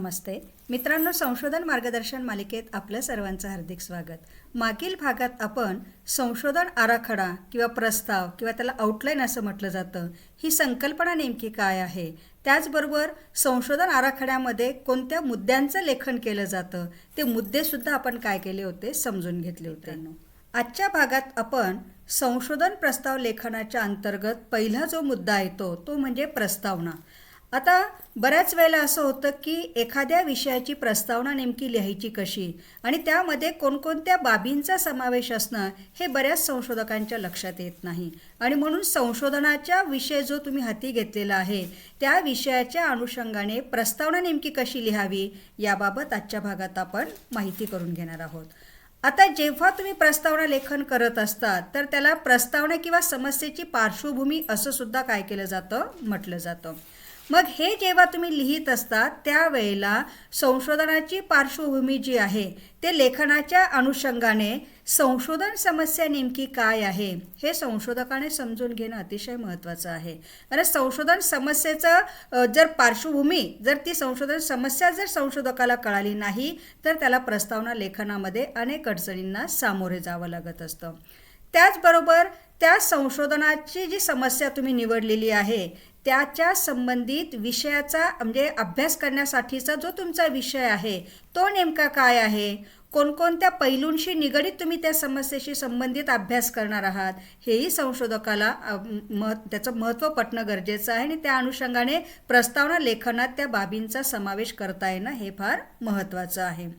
नमस्ते मित्रांनो, संशोधन मार्गदर्शन मालिकेत आपलं सर्वांचं हार्दिक स्वागत. मागील भागात आपण संशोधन आराखडा किंवा प्रस्ताव किंवा त्याला आउटलाईन असं म्हटलं जातं, ही संकल्पना नेमकी काय आहे, त्याचबरोबर संशोधन आराखड्यामध्ये कोणत्या मुद्द्यांचं लेखन केलं जातं, ते मुद्देसुद्धा आपण काय केले होते समजून घेतले होते. आजच्या भागात आपण संशोधन प्रस्ताव लेखनाच्या अंतर्गत पहिला जो मुद्दा येतो तो म्हणजे प्रस्तावना. आता बऱ्याच वेळेला असं होतं की एखाद्या विषयाची प्रस्तावना नेमकी लिहायची कशी आणि त्यामध्ये कोणकोणत्या बाबींचा समावेश असणं हे बऱ्याच संशोधकांच्या लक्षात येत नाही आणि म्हणून संशोधनाच्या विषय जो तुम्ही हाती घेतलेला आहे त्या विषयाच्या अनुषंगाने प्रस्तावना नेमकी कशी लिहावी याबाबत आजच्या भागात आपण माहिती करून घेणार आहोत. आता जेव्हा तुम्ही प्रस्तावना लेखन करत असता तर त्याला प्रस्तावना किंवा समस्येची पार्श्वभूमी असं सुद्धा काय केलं जातं म्हटलं जातं. मग हे जेव्हा तुम्ही लिहित असता त्यावेळेला संशोधनाची पार्श्वभूमी जी आहे ते लेखनाच्या अनुषंगाने संशोधन समस्या नेमकी काय आहे हे संशोधकाने समजून घेणं अतिशय महत्त्वाचं आहे. कारण संशोधन समस्येचं जर पार्श्वभूमी जर ती संशोधन समस्या जर संशोधकाला कळाली नाही तर त्याला प्रस्तावना लेखनामध्ये अनेक अडचणींना सामोरे जावं लागत असतं. त्याचबरोबर त्या संशोधनाची जी समस्या तुम्ही निवडलेली आहे त्याच्या संबंधित विषयाचा म्हणजे अभ्यास करण्यासाठीचा जो तुमचा विषय आहे तो नेमका काय आहे, कोणकोणत्या पैलूंशी निगडीत तुम्ही त्या समस्येशी संबंधित अभ्यास करणार आहात हेही संशोधकाला त्याचं महत्त्व पटणं गरजेचं आहे आणि त्या अनुषंगाने प्रस्तावना लेखनात त्या बाबींचा समावेश करता येणं हे फार महत्त्वाचं आहे.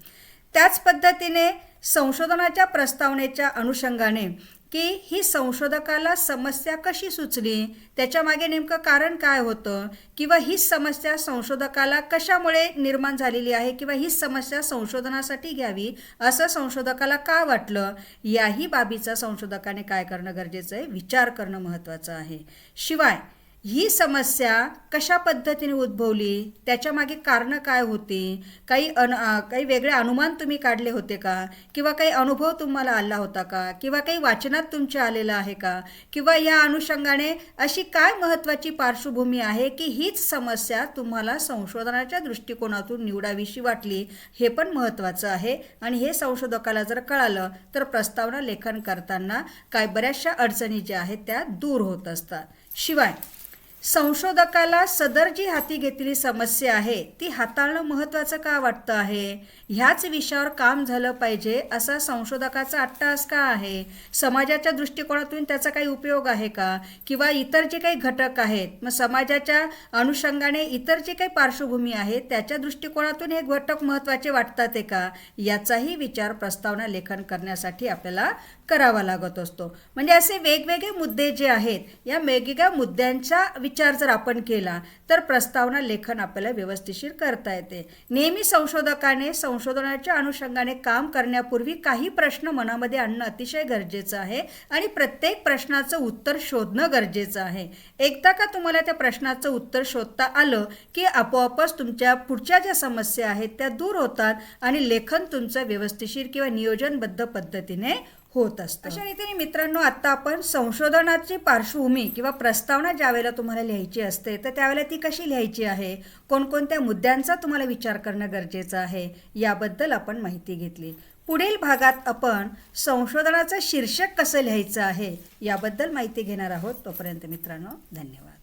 त्याच पद्धतीने संशोधनाच्या प्रस्तावनेच्या अनुषंगाने की ही संशोधकाला समस्या कशी सुचली, त्याच्यामागे नेमकं कारण काय होतं किंवा ही समस्या संशोधकाला कशामुळे निर्माण झालेली आहे किंवा ही समस्या संशोधनासाठी घ्यावी असं संशोधकाला का वाटलं, याही बाबीचा संशोधकाने काय करणं गरजेचं आहे, विचार करणं महत्त्वाचं आहे. शिवाय ही समस्या कशा पद्धतीने उद्भवली, त्याच्यामागे कारणं काय होती, काही वेगळे अनुमान तुम्ही काढले होते का किंवा काही अनुभव तुम्हाला आला होता का किंवा काही वाचनात तुमच्या आलेलं आहे का किंवा या अनुषंगाने अशी काय महत्त्वाची पार्श्वभूमी आहे की हीच समस्या तुम्हाला संशोधनाच्या दृष्टिकोनातून निवडावीशी वाटली, हे पण महत्त्वाचं आहे. आणि हे संशोधकाला जर कळालं तर प्रस्तावना लेखन करताना काय बऱ्याचशा अडचणी ज्या आहेत त्या दूर होत असतात. शिवाय संशोधकाला सदर जी हाती घेतलेली समस्या आहे ती हाताळणं महत्त्वाचं का वाटतं आहे, ह्याच विषयावर काम झालं पाहिजे असा संशोधकाचा अट्टाहास का आहे, समाजाच्या दृष्टिकोनातून त्याचा काही उपयोग आहे का किंवा इतर जे काही घटक आहेत मग समाजाच्या अनुषंगाने इतर जे काही पार्श्वभूमी आहे त्याच्या दृष्टिकोनातून हे घटक महत्त्वाचे वाटतात आहे का, याचाही विचार प्रस्तावना लेखन करण्यासाठी आपल्याला करावा लागत असतो. म्हणजे असे वेगवेगळे मुद्दे जे आहेत या वेगवेगळ्या मुद्द्यांचा विचार जर आपण केला तर प्रस्तावना लेखन आपल्याला व्यवस्थिशीर करता येते. नेहमी संशोधकाने संशोधनाच्या अनुषंगाने काम करण्यापूर्वी काही प्रश्न मनामध्ये आणणं अतिशय गरजेचं आहे आणि प्रत्येक प्रश्नाचं उत्तर शोधणं गरजेचं आहे. एकदा का तुम्हाला त्या प्रश्नाचं उत्तर शोधता आलं की आपोआपच तुमच्या पुढच्या ज्या समस्या आहेत त्या दूर होतात आणि लेखन तुमचं व्यवस्थिशीर किंवा नियोजनबद्ध पद्धतीने होत असतं. अशा रीतीने मित्रांनो, आता आपण संशोधनाची पार्श्वभूमी किंवा प्रस्तावना ज्या वेळेला तुम्हाला लिहायची असते तर त्यावेळेला ती कशी लिहायची आहे, कोणकोणत्या मुद्द्यांचा तुम्हाला विचार करणं गरजेचं आहे याबद्दल आपण माहिती घेतली. पुढील भागात आपण संशोधनाचं शीर्षक कसं लिहायचं आहे याबद्दल माहिती घेणार आहोत. तोपर्यंत मित्रांनो, धन्यवाद.